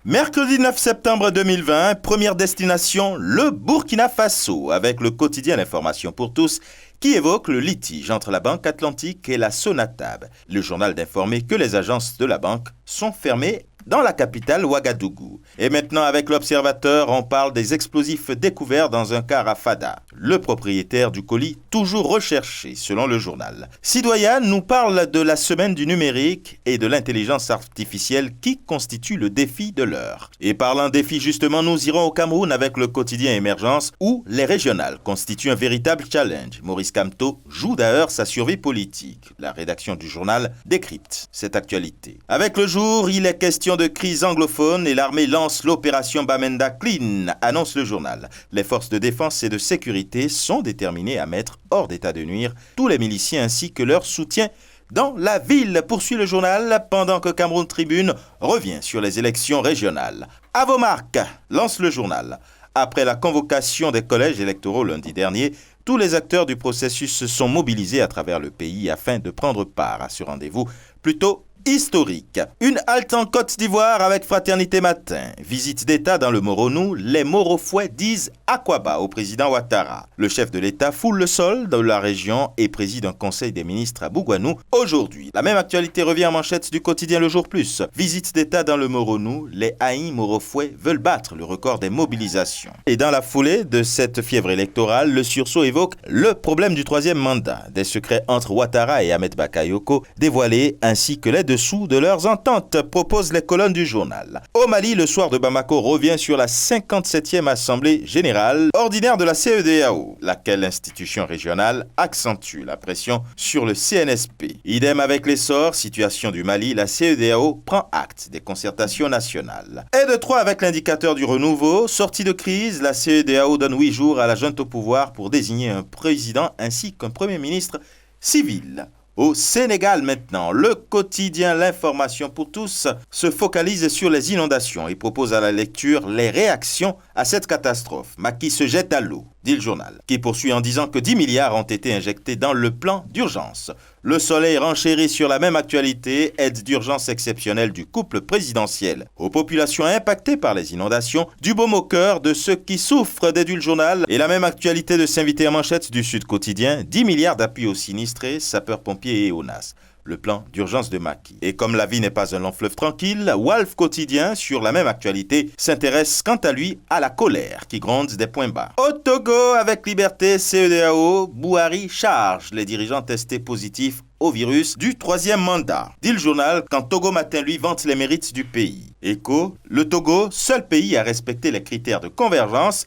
Mercredi 9 septembre 2020, première destination, le Burkina Faso, avec le quotidien L'Information pour tous, qui évoque le litige entre la Banque Atlantique et la Sonatab. Le journal d'informer que les agences de la banque sont fermées dans la capitale Ouagadougou. Et maintenant, avec l'Observateur, on parle des explosifs découverts dans un car à Fada. Le propriétaire du colis, toujours recherché, selon le journal. Sidoyan nous parle de la semaine du numérique et de l'intelligence artificielle qui constitue le défi de l'heure. Et parlant défi, justement, nous irons au Cameroun avec le quotidien Émergence, où les régionales constituent un véritable challenge. Maurice Kamto joue d'ailleurs sa survie politique. La rédaction du journal décrypte cette actualité. Avec le jour, il est question de crise anglophone et l'armée lance l'opération Bamenda Clean, annonce le journal. Les forces de défense et de sécurité sont déterminées à mettre hors d'état de nuire tous les miliciens ainsi que leur soutien dans la ville, poursuit le journal, pendant que Cameroun Tribune revient sur les élections régionales. À vos marques, lance le journal. Après la convocation des collèges électoraux lundi dernier, tous les acteurs du processus se sont mobilisés à travers le pays afin de prendre part à ce rendez-vous plutôt historique. Une halte en Côte d'Ivoire avec Fraternité Matin. Visite d'État dans le Moronou, les Morofouets disent Akwaba au président Ouattara. Le chef de l'État foule le sol de la région et préside un conseil des ministres à Bougouanou aujourd'hui. La même actualité revient en manchette du quotidien Le Jour Plus. Visite d'État dans le Moronou, les Haïs Morofouets veulent battre le record des mobilisations. Et dans la foulée de cette fièvre électorale, le sursaut évoque le problème du troisième mandat. Des secrets entre Ouattara et Ahmed Bakayoko dévoilés ainsi que les dessous de leurs ententes, proposent les colonnes du journal. Au Mali, le soir de Bamako revient sur la 57e Assemblée générale ordinaire de la CEDEAO, laquelle institution régionale accentue la pression sur le CNSP. Idem avec l'essor, situation du Mali, la CEDEAO prend acte des concertations nationales. Et de 3 avec l'indicateur du renouveau, sortie de crise, la CEDEAO donne 8 jours à la junte au pouvoir pour désigner un président ainsi qu'un premier ministre civil. Au Sénégal maintenant, le quotidien L'Information pour tous se focalise sur les inondations et propose à la lecture les réactions à cette catastrophe. Macky se jette à l'eau, dit le journal, qui poursuit en disant que 10 milliards ont été injectés dans le plan d'urgence. Le Soleil renchérit sur la même actualité, aide d'urgence exceptionnelle du couple présidentiel aux populations impactées par les inondations, du baume au cœur de ceux qui souffrent, déduit le journal. Et la même actualité de s'inviter en manchette du Sud Quotidien, 10 milliards d'appui aux sinistrés, sapeurs-pompiers et ONAS. Le plan d'urgence de Macky. Et comme la vie n'est pas un long fleuve tranquille, Walf Quotidien, sur la même actualité, s'intéresse quant à lui à la colère qui gronde des points bas. Au Togo, avec Liberté, CEDEAO, Bouhari charge les dirigeants testés positifs au virus du troisième mandat. Dit le journal, quand Togo Matin lui vante les mérites du pays. Écho, le Togo, seul pays à respecter les critères de convergence.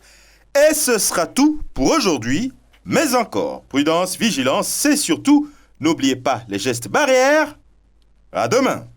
Et ce sera tout pour aujourd'hui. Mais encore, prudence, vigilance, c'est surtout... N'oubliez pas les gestes barrières. À demain.